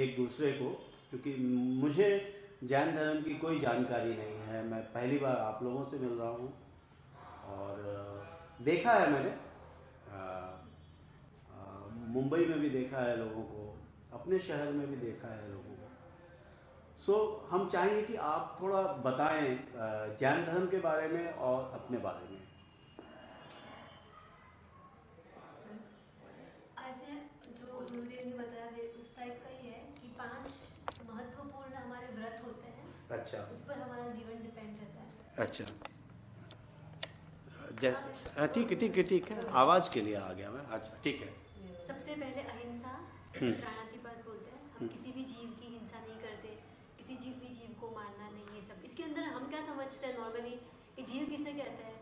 एक दूसरे को, क्योंकि मुझे जैन धर्म की कोई जानकारी नहीं है, मैं पहली बार आप लोगों से मिल रहा हूँ। और देखा है मैंने, मुंबई में भी देखा है लोगों को, अपने शहर में भी देखा है लोगों को। सो हम चाहेंगे कि आप थोड़ा बताएं जैन धर्म के बारे में और अपने बारे में। ऐसे जो गुरुदेव ने बताया उस टाइप का ही है कि 5 महत्वपूर्ण हमारे व्रत होते हैं। अच्छा, उस पर हमारा जीवन डिपेंड रहता है। अच्छा, जैसे ठीक है, आवाज़ के लिए आ गया मैं। अच्छा, ठीक है। सबसे पहले अहिंसा, प्राणातिपात बोलते हैं। हम किसी भी जीव की हिंसा नहीं करते, किसी जीव को मारना नहीं, ये सब। इसके अंदर हम क्या समझते हैं नॉर्मली कि जीव किसे कहते हैं?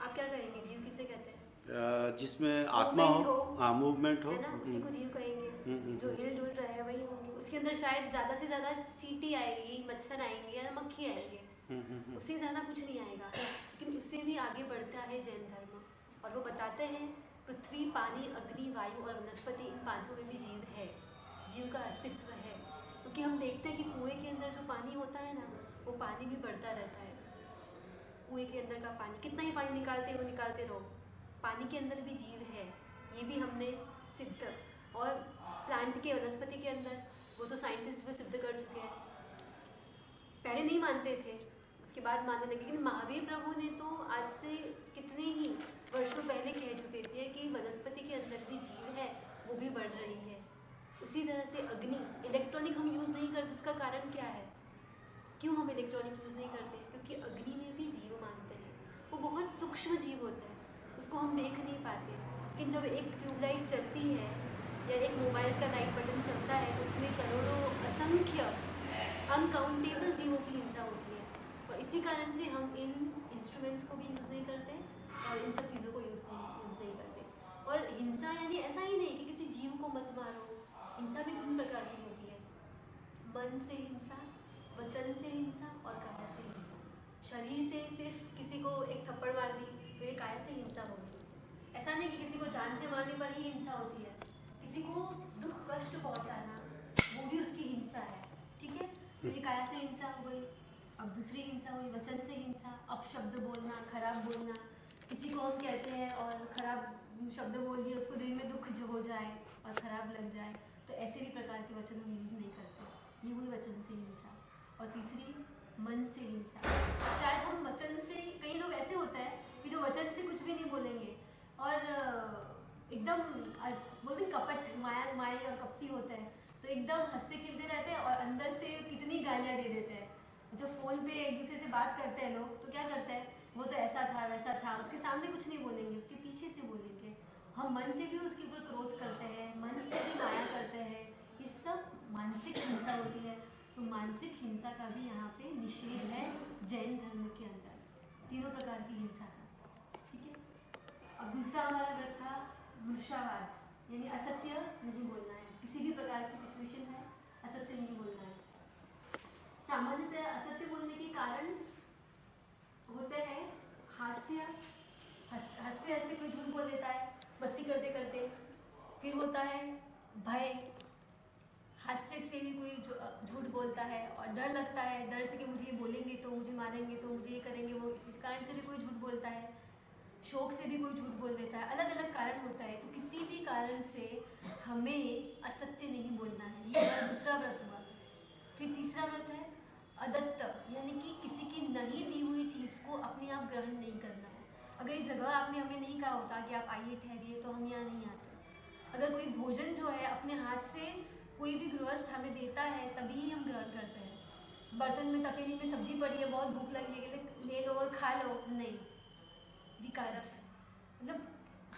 आप क्या कहेंगे, जीव किसे कहते हैं? जिसमें आत्मा हो, हाँ, मूवमेंट हो, है ना, उसी को जीव कहेंगे। जो हिल डुल रहा है वही होंगे। उसके अंदर शायद ज़्यादा से ज़्यादा चींटी आएगी, मच्छर आएंगे या मक्खी आएंगे, उससे ज़्यादा कुछ नहीं आएगा। लेकिन उससे भी आगे बढ़ता है जैन धर्म, और वो बताते हैं पृथ्वी, पानी, अग्नि, वायु और वनस्पति, इन पांचों में भी जीव है, जीव का अस्तित्व है। क्योंकि हम देखते हैं कि कुएं के अंदर जो पानी होता है ना, वो पानी भी बढ़ता रहता है। कुएं के अंदर का पानी, कितना ही पानी निकालते रहो, पानी के अंदर भी जीव है, ये भी हमने सिद्ध। और प्लांट के, वनस्पति के अंदर, वो तो साइंटिस्ट भी सिद्ध कर चुके हैं। पहले नहीं मानते थे, उसके बाद मानने लगे। लेकिन महावीर प्रभु ने तो आज से कितने ही वर्षों पहले कह चुके थे कि वनस्पति के अंदर भी जीव है, वो भी बढ़ रही है। उसी तरह से अग्नि, इलेक्ट्रॉनिक हम यूज़ नहीं करते, उसका कारण क्या है? क्यों हम इलेक्ट्रॉनिक यूज़ नहीं करते? क्योंकि अग्नि में भी जीव मानते हैं। वो बहुत सूक्ष्म जीव होते हैं, उसको हम देख नहीं पाते। लेकिन जब एक ट्यूबलाइट चलती है या एक मोबाइल का लाइट बटन चलता है, तो उसमें करोड़ों, असंख्य, अनकाउंटेबल जीवों की हिंसा होती है। और इसी कारण से हम इन इंस्ट्रूमेंट्स को भी यूज़ नहीं करते और इन सब चीज़ों को यूज़ नहीं करते। और हिंसा यानी ऐसा ही नहीं कि किसी जीव को मत मारो। हिंसा भी विभिन्न प्रकार की होती है। मन से हिंसा, वचन से हिंसा और काया से हिंसा। शरीर से सिर्फ किसी को एक थप्पड़ मार दी तो ये काया से हिंसा होगी। ऐसा नहीं कि किसी को जान से मारने पर ही हिंसा होती है। किसी को दुख कष्ट पहुंचाना, वो भी उसकी हिंसा है। ठीक है, तो ये काया से हिंसा हो गई। अब दूसरी हिंसा हुई वचन से हिंसा, अपशब्द बोलना, खराब बोलना। किसी को हम कहते हैं और खराब शब्द बोल दिए, उसको दिल में दुख जो हो जाए और खराब लग जाए, तो ऐसे भी प्रकार के वचन हम यूज़ नहीं करते। ये हुई वचन से हिंसा। और तीसरी मन से हिंसा। शायद हम वचन से, कई लोग ऐसे होता है कि जो वचन से कुछ भी नहीं बोलेंगे और एकदम बोलते कपट, माया और कपटी होता है, तो एकदम हंसते खेलते रहते हैं और अंदर से कितनी गालियाँ दे देते हैं। जब फ़ोन पे एक दूसरे से बात करते हैं लोग, तो क्या करते हैं, वो तो ऐसा था वैसा था, उसके सामने कुछ नहीं बोलेंगे, उसके पीछे से बोलेंगे। हम मन से भी उसके ऊपर क्रोध करते हैं, मन से भी माया करते हैं। ये सब मानसिक हिंसा होती है। तो मानसिक हिंसा का भी यहाँ पे निषेध है जैन धर्म के अंदर, तीनों प्रकार की हिंसा का। ठीक है, अब दूसरा हमारा व्रत था मूर्छावाद, यानी असत्य नहीं बोलना है। किसी भी प्रकार की सिचुएशन है, असत्य नहीं बोलना है। सामान्यतः असत्य बोलने के कारण होते हैं हास्य, हंसते हंसते कोई झूठ बोल देता है मस्ती करते करते। फिर होता है भय, हास्य से भी कोई झूठ बोलता है। और डर लगता है, डर से कि मुझे ये बोलेंगे तो मुझे मारेंगे, तो मुझे ये करेंगे, वो इसी कारण से भी कोई झूठ बोलता है। शौक से भी कोई झूठ बोल देता है। अलग अलग कारण होता है। तो किसी भी कारण से हमें असत्य नहीं बोलना है। ये हमारा दूसरा व्रत हुआ। फिर तीसरा व्रत है अदत्त, यानी कि किसी की नहीं दी हुई चीज़ को अपने आप ग्रहण नहीं करना है। अगर ये जगह आपने हमें नहीं कहा होता कि आप आइए ठहरिए, तो हम यहाँ नहीं आते। अगर कोई भोजन जो है अपने हाथ से कोई भी गृहस्थ हमें देता है, तभी हम ग्रहण करते हैं। बर्तन में, तपेली में सब्जी पड़ी है, बहुत भूख लगी है, ले लो और खा लो, नहीं, विकारक। मतलब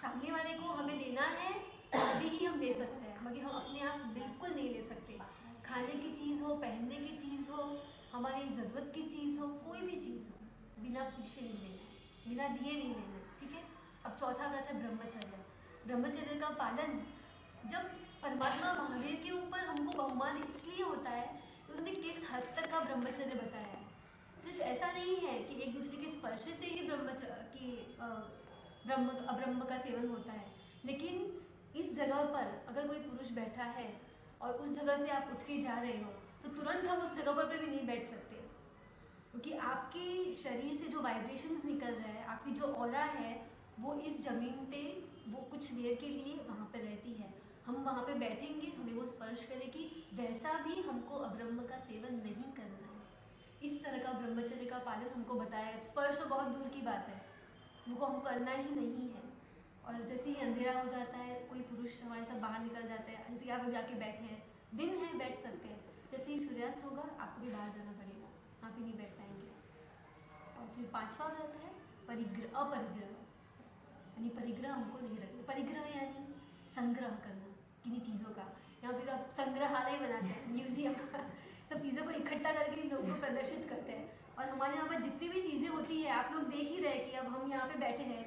सामने वाले को हमें देना है तभी ही हम ले सकते हैं, मगर हम अपने आप बिल्कुल नहीं ले सकते। खाने की चीज़ हो, पहनने की चीज़ हो, हमारी ज़रूरत की चीज़ हो, कोई भी चीज़ हो, बिना पूछे नहीं लेना, बिना दिए नहीं लेना। ठीक है, अब चौथा व्रत है ब्रह्मचर्य। ब्रह्मचर्य का पालन, जब परमात्मा महावीर के ऊपर हमको बहुमान इसलिए होता है कि उसने किस हद तक का ब्रह्मचर्य बताया है। सिर्फ ऐसा नहीं है कि एक दूसरे के स्पर्श से ही अब्रह्म का सेवन होता है, लेकिन इस जगह पर अगर कोई पुरुष बैठा है और उस जगह से आप उठ के जा रहे हो, तो तुरंत हम उस जगह पर भी नहीं बैठ सकते, क्योंकि आपके शरीर से जो वाइब्रेशंस निकल रहा है, आपकी जो ऑरा है, वो इस ज़मीन पे वो कुछ देर के लिए वहाँ पे रहती है। हम वहाँ पे बैठेंगे, हमें वो स्पर्श करेगी, वैसा भी हमको अब्रह्म का सेवन नहीं करना है। इस तरह का ब्रह्मचर्य का पालन हमको बताया है। स्पर्श तो बहुत दूर की बात है, वो हमको करना ही नहीं है। और जैसे ही अंधेरा हो जाता है, कोई पुरुष हमारे साथ बाहर निकल जाता है, जैसे कि आप अभी आके बैठे हैं, दिन है बैठ सकते हैं, जैसे ही सूर्यास्त होगा आपको भी बाहर जाना पड़ेगा, वहाँ पे नहीं बैठ पाएंगे। और फिर पांचवा रहता है परिग्रह, अपरिग्रह, यानी परिग्रह हमको नहीं रखना। परिग्रह यानी संग्रह करना किन्हीं चीज़ों का। यहाँ पे तो आप संग्रहालय बनाते हैं, म्यूजियम सब चीज़ों को इकट्ठा करके लोगों को प्रदर्शित करते हैं। और हमारे यहाँ पर जितनी भी चीज़ें होती है, आप लोग देख ही रहे कि अब हम यहाँ पे बैठे हैं,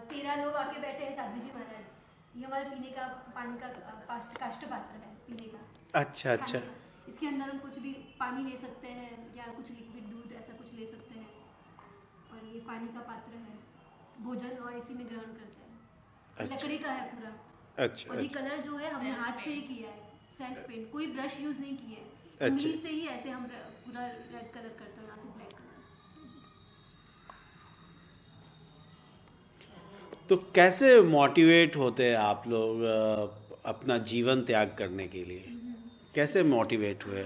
13 लोग आके बैठे हैं, साध्वी जी महाराज, ये हमारे पीने का पानी का काष्ठ पात्र है पीने का। अच्छा अच्छा। इसके अंदर हम कुछ भी पानी ले सकते हैं या कुछ लिक्विड दूध ऐसा कुछ ले सकते हैं। और ये पानी का पात्र है, भोजन और इसी में ग्रहण करते हैं। अच्छा। लकड़ी का है पूरा। अच्छा। और ये कलर जो है हमने हाथ से ही किया है, सेल्फ पेंट, कोई ब्रश यूज नहीं किए है। अच्छा। उंगली से ही ऐसे हम पूरा रेड कलर करते हैं, यहाँ से ब्लैक कलर। तो कैसे मोटिवेट होते हैं आप लोग अपना जीवन त्याग करने के लिए? कैसे मोटिवेट हुए?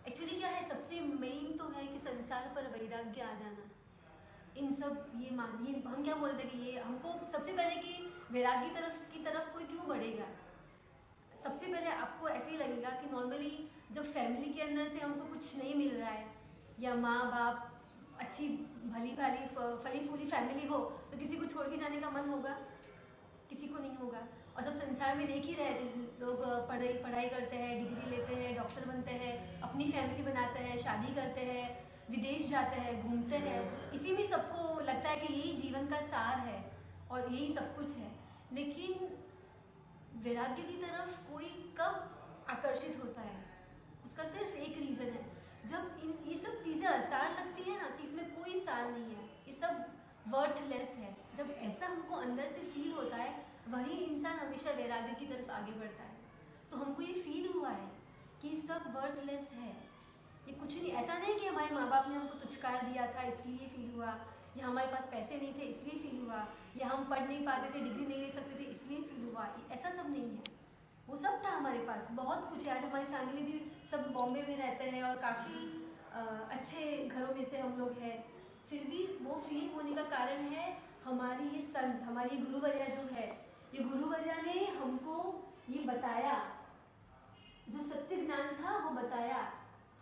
एक्चुअली क्या है, सबसे मेन तो है कि संसार पर वैराग्य आ जाना। इन सब ये मानिए, हम क्या बोलते हैं कि ये हमको सबसे पहले कि वैराग्य की तरफ कोई क्यों बढ़ेगा। सबसे पहले आपको ऐसे ही लगेगा कि नॉर्मली जब फैमिली के अंदर से हमको कुछ नहीं मिल रहा है, या माँ बाप अच्छी भली भाली फली फूली फैमिली हो, तो किसी को छोड़ के जाने का मन होगा? किसी को नहीं होगा। और सब संसार में देख ही रहे थे, लोग पढ़ाई करते हैं, डिग्री लेते हैं, डॉक्टर बनते हैं, अपनी फैमिली बनाते हैं, शादी करते हैं, विदेश जाते हैं, घूमते हैं। इसी में सबको लगता है कि यही जीवन का सार है और यही सब कुछ है। लेकिन वैराग्य की तरफ कोई कब आकर्षित होता है? उसका सिर्फ एक रीज़न है, जब ये सब चीज़ें आसार लगती है ना, कि इसमें कोई सार नहीं है, ये सब वर्थलेस है। जब ऐसा हमको अंदर से फील होता है, वही इंसान हमेशा वैराग्य की तरफ आगे बढ़ता है। तो हमको ये फील हुआ है कि सब वर्थलेस है, ये कुछ नहीं। ऐसा नहीं कि हमारे माँ बाप ने हमको तुच्छकार दिया था इसलिए फील हुआ, या हमारे पास पैसे नहीं थे इसलिए फील हुआ, या हम पढ़ नहीं पाते थे, डिग्री नहीं ले सकते थे इसलिए फील हुआ। ऐसा सब नहीं है, वो सब था हमारे पास, बहुत कुछ है। आज हमारी फैमिली भी सब बॉम्बे में रहते हैं और काफ़ी अच्छे घरों में से हम लोग हैं। फिर भी वो फील होने का कारण है हमारी ये संत, हमारी गुरुवर्या जो है, ये गुरुवर्या ने हमको ये बताया, जो सत्य ज्ञान था वो बताया।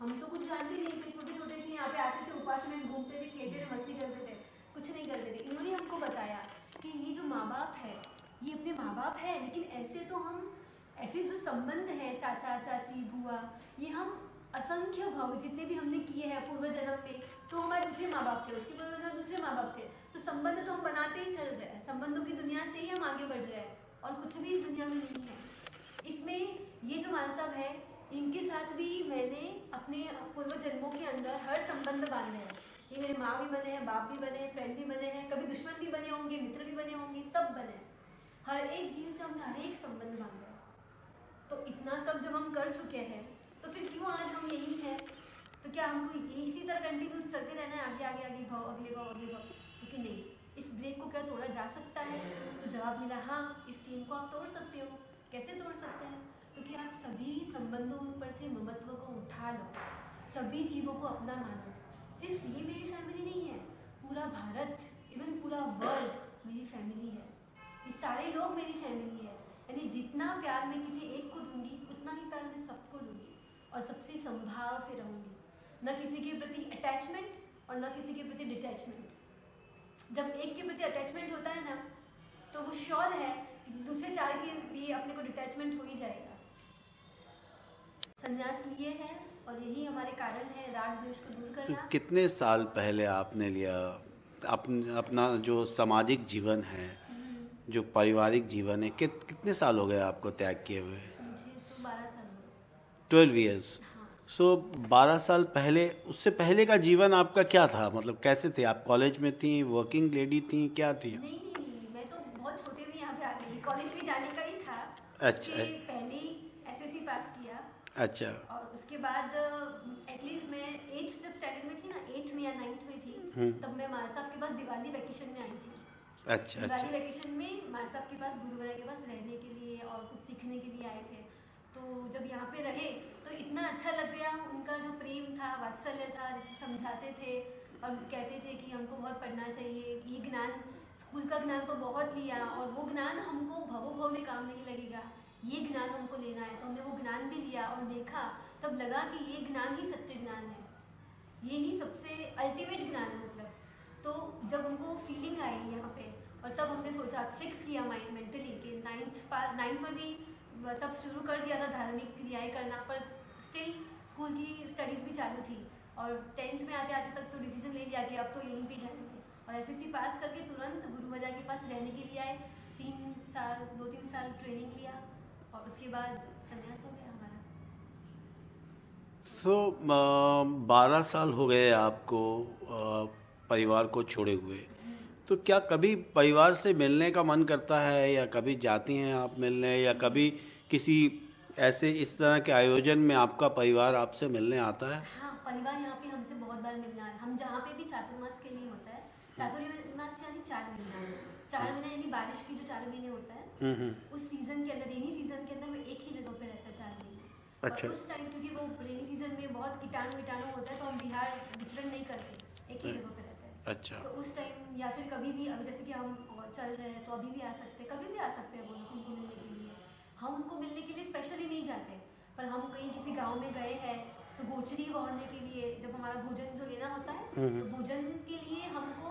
हम तो कुछ जानते नहीं थे, छोटे छोटे थे, यहाँ पे आते थे, उपास में घूमते थे, खेलते थे, मस्ती करते थे, कुछ नहीं करते थे। इन्होंने हमको बताया कि ये जो माँ बाप है, ये अपने माँ बाप है, लेकिन ऐसे तो हम, ऐसे जो संबंध है, चाचा चाची बुआ, ये हम असंख्य भाव जितने भी हमने किए हैं पूर्व जन्म में, तो हमारे दूसरे माँ बाप थे, उसके पूर्व जन्म दूसरे माँ बाप थे। तो संबंध तो हम बनाते ही चल रहे हैं, संबंधों की दुनिया से ही हम आगे बढ़ रहे हैं, और कुछ भी इस दुनिया में नहीं है। इसमें ये जो माँ साहब है, इनके साथ भी मैंने अपने पूर्व जन्मों के अंदर हर संबंध बांधे हैं। ये मेरे माँ भी बने हैं, बाप भी बने हैं, फ्रेंड भी बने हैं, कभी दुश्मन भी बने होंगे, मित्र भी बने होंगे, सब बने हैं। हर एक जीव से हमने हर एक संबंध बांधा है। तो इतना सब जब हम कर चुके हैं, तो फिर क्यों आज हम यही हैं? तो क्या हमको इसी तरह कंटिन्यू चलते रहना है, आगे आगे आगे भाव, अगले भाव, अगले भाव? क्योंकि नहीं, इस ब्रेक को क्या तोड़ा जा सकता है? तो जवाब मिला हाँ, इस चेन को आप तोड़ सकते हो। कैसे तोड़ सकते हैं? तो कि आप सभी संबंधों पर से ममत्व को उठा लो, सभी जीवों को अपना मानो। सिर्फ ये मेरी फैमिली नहीं है, पूरा भारत, इवन पूरा वर्ल्ड मेरी फैमिली है। ये सारे लोग मेरी फैमिली है। यानी जितना प्यार मैं किसी एक को दूंगी, उतना ही प्यार मैं सबको दूंगी, और सबसे संभाव से रहूंगी। न किसी के प्रति अटैचमेंट और न किसी के प्रति डिटैचमेंट। जब एक के प्रति अटैचमेंट होता है ना, तो वो श्योर है कि दूसरे चार के लिए अपने को डिटैचमेंट हो ही जाएगा। संन्यास लिए है, और यही हमारे कारण है राग द्वेष को दूर करना। तो कितने साल पहले आपने लिया अपना जो सामाजिक जीवन है, जो पारिवारिक जीवन है, कितने साल हो गए आपको त्याग किए हुए? मुझे तो 12 साल हुए। 12 ईयर्स। सो 12 साल पहले, उससे पहले का जीवन आपका क्या था? मतलब कैसे थे आप? कॉलेज में थी, वर्किंग लेडी थी, क्या थी? नहीं, मैं तो बहुत छोटे में यहाँ पे आ गई, कॉलेज भी जाने का ही था। अच्छा। पहले ऐसे अच्छा। और उसके बाद एटलीस्ट मैं 8th जब स्टैंडर्ड में थी ना, 8th में या 9th में थी, तब मैं मार साहब के पास दिवाली वैकेशन में आई थी। अच्छा। दिवाली अच्छा। वैकेशन में मार साहब के पास, गुरुवारा के पास रहने के लिए और कुछ सीखने के लिए आए थे। तो जब यहाँ पे रहे तो इतना अच्छा लग गया, उनका जो प्रेम था, वात्सल्य था, जैसे समझाते थे और कहते थे कि हमको बहुत पढ़ना चाहिए, ये ज्ञान, स्कूल का ज्ञान तो बहुत लिया और वो ज्ञान हमको भवो में काम नहीं लगेगा, ये ज्ञान हमको लेना है। तो हमने वो ज्ञान भी लिया और देखा, तब लगा कि ये ज्ञान ही सत्य ज्ञान है, ये ही सबसे अल्टीमेट ज्ञान है मतलब। तो जब हमको फीलिंग आई यहाँ पे, और तब हमने सोचा, फिक्स किया माइंड मेंटली कि 9th में भी सब शुरू कर दिया था धार्मिक क्रियाएं करना, पर स्टिल स्कूल की स्टडीज़ भी चालू थी। और 10th में आते आते तक तो डिसीजन ले लिया कि अब तो यहीं पे जाएंगे, और एसएससी पास करके तुरंत गुरुवजा के पास रहने के लिए आए। 2-3 साल ट्रेनिंग लिया और उसके बाद संन्यास हो गया हमारा। 12 साल हो गए आपको परिवार को छोड़े हुए, तो क्या कभी परिवार से मिलने का मन करता है, या कभी जाती हैं आप मिलने, या कभी किसी ऐसे इस तरह के आयोजन में आपका परिवार आपसे मिलने आता है? हाँ, परिवार यहाँ पे हमसे बहुत बार मिलने आए। हम जहाँ पे भी चातुर्मास के लिए होता है, चातुर्मास यानी 4 महीना, 4 महीना यानी बारिश की जो 4 महीने होता है, उस सीजन के अंदर, रेनी सीजन के अंदर मैं एक ही जगह पे रहता है 4 महीने। अच्छा। और उस टाइम क्योंकि वो रेनी सीजन में बहुत कीटाणु होता है, तो हम बिहार विचरण नहीं करते, एक ही जगह पे रहते हैं। अच्छा। तो उस टाइम या फिर कभी भी, अब जैसे कि हम चल रहे हैं तो अभी भी आ सकते हैं, कभी भी आ सकते हैं वो लोग उनको मिलने के लिए। हम उनको मिलने के लिए स्पेशली नहीं जाते, पर हम कहीं किसी गांव में गए हैं तो गोचरी ओढ़ने के लिए, जब हमारा भोजन जो लेना होता है, तो भोजन के लिए हमको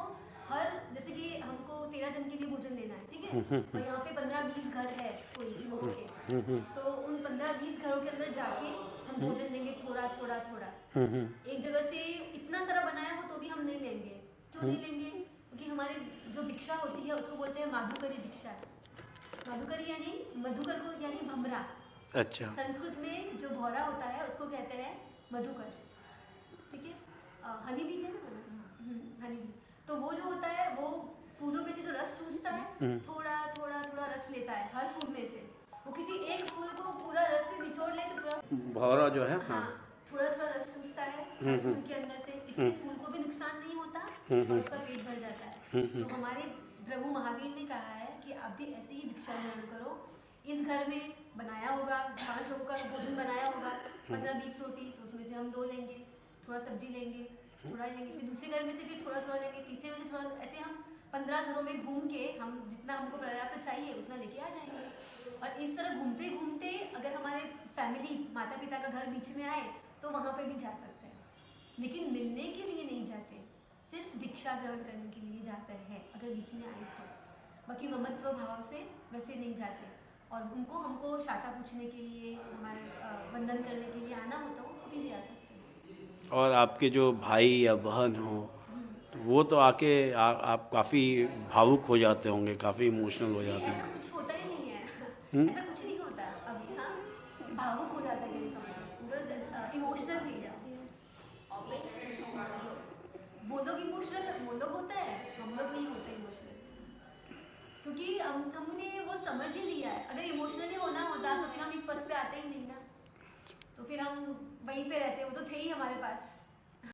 जैसे कि हमको 13 जन के लिए भोजन लेना है, ठीक है, और यहाँ पे 15-20 घर है कोई लोगों के, तो उन 15-20 घरों के अंदर जाके हम भोजन लेंगे, थोड़ा थोड़ा थोड़ा। एक जगह से इतना सारा बनाया हो तो भी हम नहीं लेंगे। क्यों नहीं लेंगे? क्योंकि हमारे जो भिक्षा होती है उसको बोलते हैं माधुकरी भिक्षा। माधुकरी यानी मधुकर को यानी भमरा। अच्छा। संस्कृत में जो भौरा होता है उसको कहते हैं मधुकर, ठीक है। हनी भी है ना, हनी भी। तो वो जो होता है वो फूलों में से जो रस चूसता है, थोड़ा थोड़ा थोड़ा रस लेता है हर फूल में से। वो किसी एक फूल को पूरा रस से निचोड़ ले तो पूरा भौरा जो है, हाँ, थोड़ा थोड़ा रस चूसता है फूल के अंदर से, इससे फूल को भी नुकसान नहीं होता और उसका पेट भर जाता है। तो हमारे प्रभु महावीर ने कहा है कि आप भी ऐसे ही भिक्षा ग्रहण करो। इस घर में बनाया होगा, 5 लोगों का भोजन बनाया होगा, 15-20 रोटी, तो उसमें से हम 2 लेंगे, थोड़ा सब्जी लेंगे, थोड़ा लेंगे, फिर दूसरे घर में से फिर थोड़ा थोड़ा लेंगे, तीसरे में से थोड़ा, ऐसे हम 15 घरों में घूम के हम जितना हमको पर्याप्त चाहिए उतना लेके आ जाएंगे। और इस तरह घूमते घूमते अगर हमारे फैमिली, माता पिता का घर बीच में आए तो वहाँ पे भी जा सकते हैं, लेकिन मिलने के लिए नहीं जाते, सिर्फ भिक्षा ग्रहण करने के लिए जाते हैं अगर बीच में आए तो। बाकी ममत्व भाव से वैसे नहीं जाते। और उनको हमको शाटा पूछने के लिए, हमारे वंदन करने के लिए आना होता हो कभी भी आ सकते हैं। और आपके जो भाई या बहन हो, वो तो आके आप काफ़ी भावुक हो जाते होंगे, काफ़ी इमोशनल हो जाते ऐसा हैं। कुछ होता ही नहीं है, ऐसा कुछ नहीं होता अभी। हाँ, भावुक हो जाता है इमोशनल थी वो लोग इमोशनल, वो लोग होता है, हम लोग नहीं होते इमोशनल, क्योंकि हमने वो समझ ही लिया है। अगर इमोशनली होना होता तो फिर हम इस पथ पे आते ही नहीं ना, तो फिर हम वहीं पे रहते, वो तो थे ही हमारे पास।